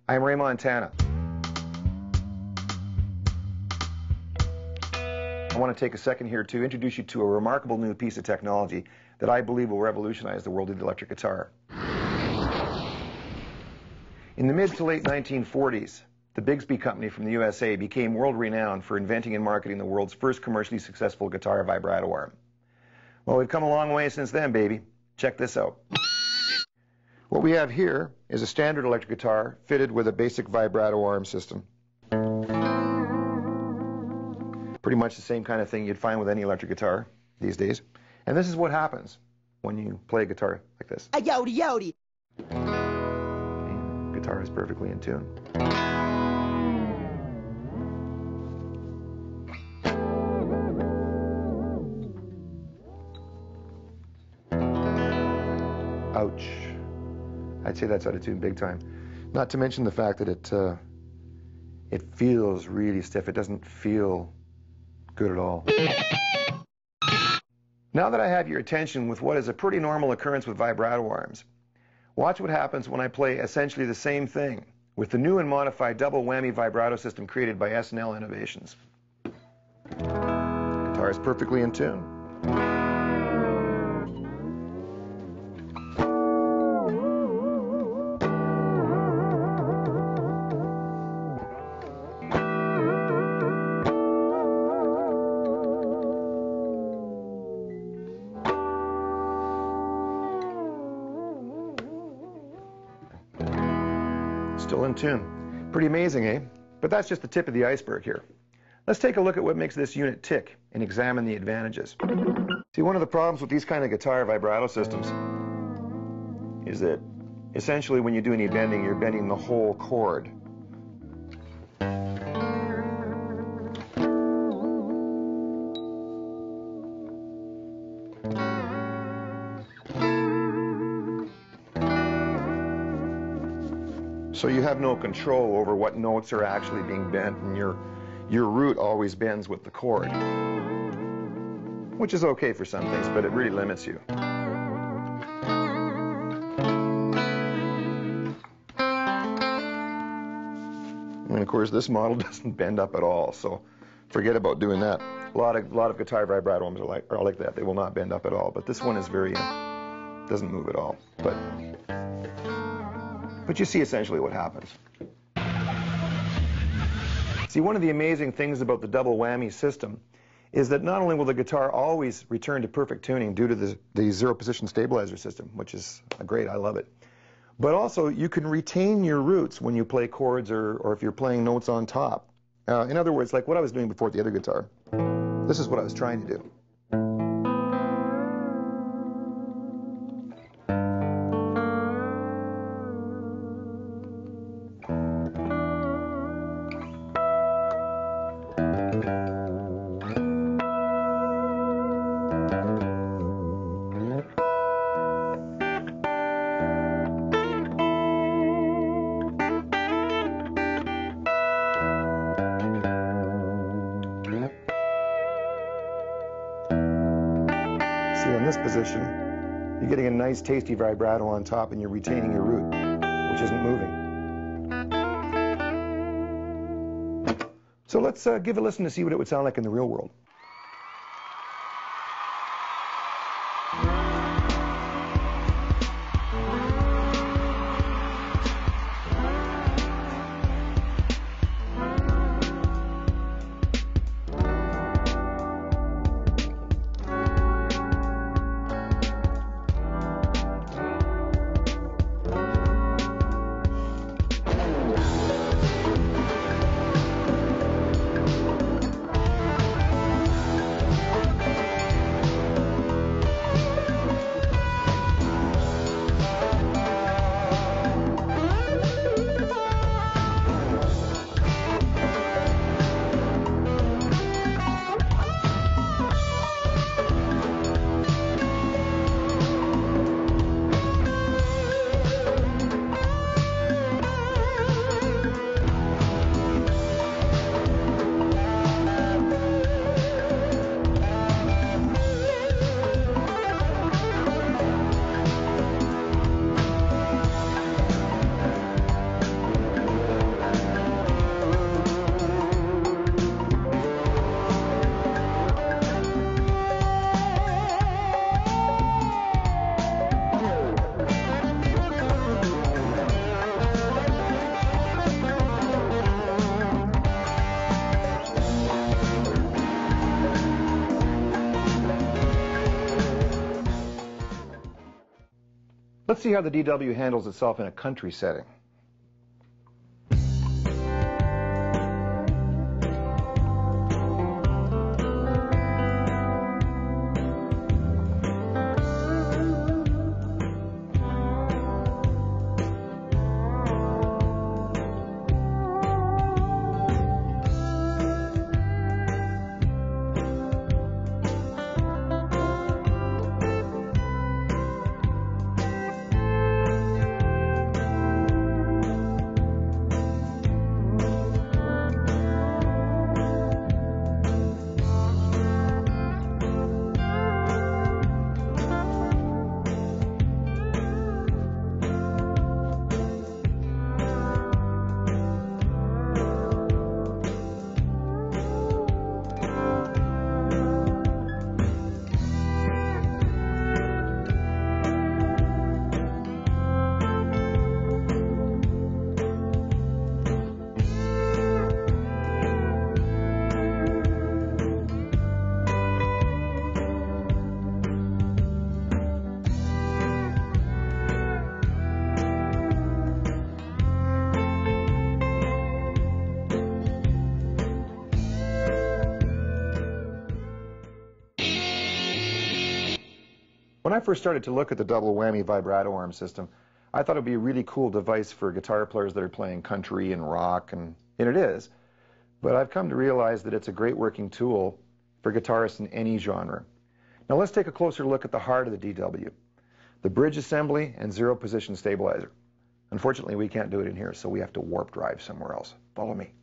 I'm Ray Montana. I want to take a second here to introduce you to a remarkable new piece of technology that I believe will revolutionize the world of the electric guitar. In the mid to late 1940s, the Bigsby Company from the USA became world-renowned for inventing and marketing the world's first commercially successful guitar vibrato arm. Well, we've come a long way since then, baby. Check this out. What we have here is a standard electric guitar fitted with a basic vibrato arm system. Pretty much the same kind of thing you'd find with any electric guitar these days. And this is what happens when you play a guitar like this. Yowdy, yowdy. Okay, guitar is perfectly in tune. Ouch. I'd say that's out of tune big time. Not to mention the fact that it feels really stiff. It doesn't feel good at all. Now that I have your attention with what is a pretty normal occurrence with vibrato arms, watch what happens when I play essentially the same thing with the new and modified double whammy vibrato system created by S&L Innovations. Guitar is perfectly in tune. Still in tune. Pretty amazing, eh? But that's just the tip of the iceberg here. Let's take a look at what makes this unit tick and examine the advantages. See, one of the problems with these kind of guitar vibrato systems is that essentially when you do any bending, you're bending the whole chord. So you have no control over what notes are actually being bent, and your root always bends with the chord, which is okay for some things, but it really limits you. And of course, this model doesn't bend up at all, so forget about doing that. A lot of guitar vibrato arms are like that. They will not bend up at all, but this one is very doesn't move at all. But you see essentially what happens. See, one of the amazing things about the double whammy system is that not only will the guitar always return to perfect tuning due to the zero position stabilizer system, which is great, I love it, but also you can retain your roots when you play chords or if you're playing notes on top. In other words, like what I was doing before with the other guitar, this is what I was trying to do. In this position, you're getting a nice tasty vibrato on top and you're retaining your root, which isn't moving. So let's give a listen to see what it would sound like in the real world. Let's see how the DW handles itself in a country setting. When I first started to look at the Double Whammy vibrato arm system, I thought it would be a really cool device for guitar players that are playing country and rock, and it is. But I've come to realize that it's a great working tool for guitarists in any genre. Now let's take a closer look at the heart of the DW, the bridge assembly and zero position stabilizer. Unfortunately, we can't do it in here, so we have to warp drive somewhere else. Follow me.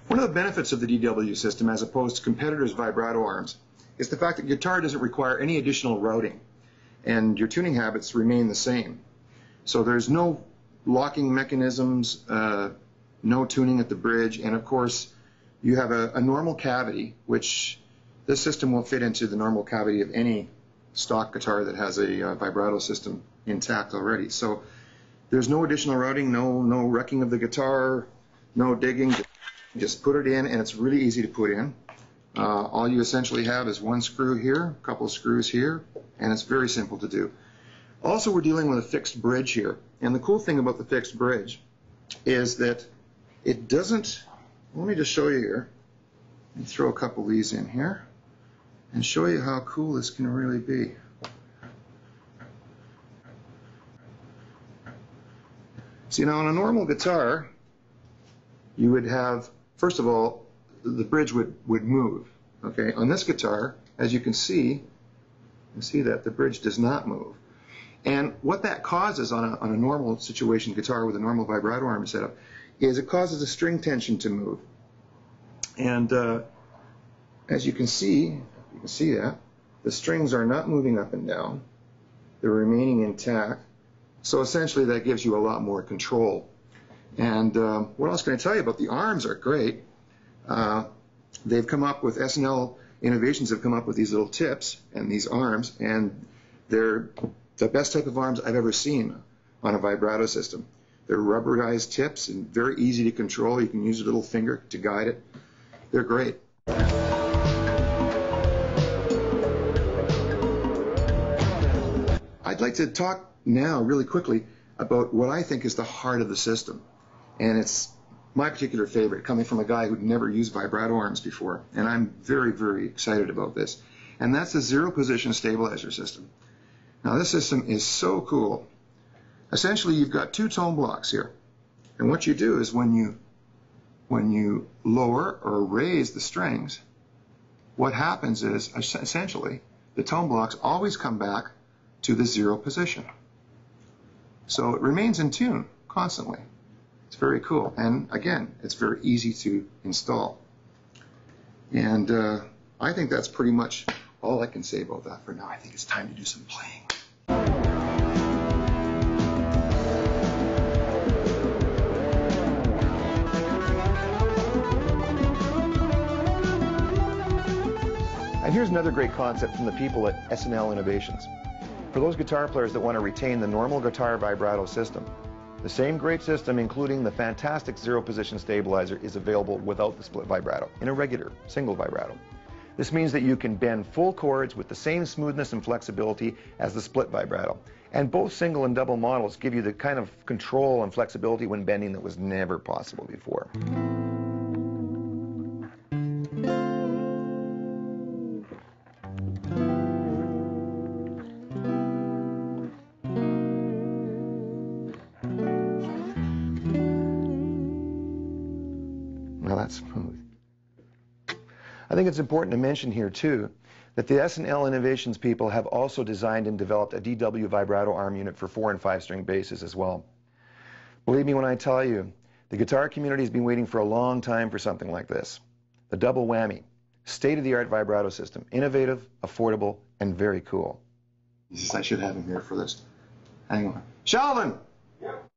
One of the benefits of the DW system, as opposed to competitors' vibrato arms, is the fact that guitar doesn't require any additional routing, and your tuning habits remain the same. So there's no locking mechanisms, no tuning at the bridge, and of course you have a normal cavity, which this system will fit into the normal cavity of any stock guitar that has a vibrato system intact already. So there's no additional routing, no wrecking of the guitar, no digging. Just put it in, and it's really easy to put in. All you essentially have is one screw here, a couple of screws here, and it's very simple to do. Also, we're dealing with a fixed bridge here, and the cool thing about the fixed bridge is that it doesn't, let me just show you here, and throw a couple of these in here, and show you how cool this can really be. See, now on a normal guitar, you would have, first of all, the bridge would move. Okay, on this guitar, as you can see that the bridge does not move. And what that causes on a normal situation guitar with a normal vibrato arm setup is it causes the string tension to move. And as you can see that the strings are not moving up and down; they're remaining intact. So essentially, that gives you a lot more control. And what else can I tell you about the arms? Are great. They've come up with, S&L Innovations have come up with these little tips and these arms, and they're the best type of arms I've ever seen on a vibrato system. They're rubberized tips and very easy to control. You can use your little finger to guide it. They're great. I'd like to talk now really quickly about what I think is the heart of the system, and it's my particular favorite, coming from a guy who'd never used vibrato arms before, and I'm very, very excited about this, and that's the zero position stabilizer system. Now this system is so cool. Essentially, you've got two tone blocks here, and what you do is when you lower or raise the strings, what happens is essentially the tone blocks always come back to the zero position. So it remains in tune constantly. It's very cool, and again, it's very easy to install. And I think that's pretty much all I can say about that for now. I think it's time to do some playing. And here's another great concept from the people at S&L Innovations. For those guitar players that want to retain the normal guitar vibrato system, the same great system, including the fantastic zero position stabilizer, is available without the split vibrato, in a regular single vibrato. This means that you can bend full chords with the same smoothness and flexibility as the split vibrato. And both single and double models give you the kind of control and flexibility when bending that was never possible before. Now that's smooth. I think it's important to mention here too that the S&L Innovations people have also designed and developed a DW vibrato arm unit for 4- and 5-string basses as well. Believe me when I tell you, the guitar community has been waiting for a long time for something like this. The Double Whammy, state-of-the-art vibrato system, innovative, affordable, and very cool. I should have him here for this. Hang on. Sheldon! Yep.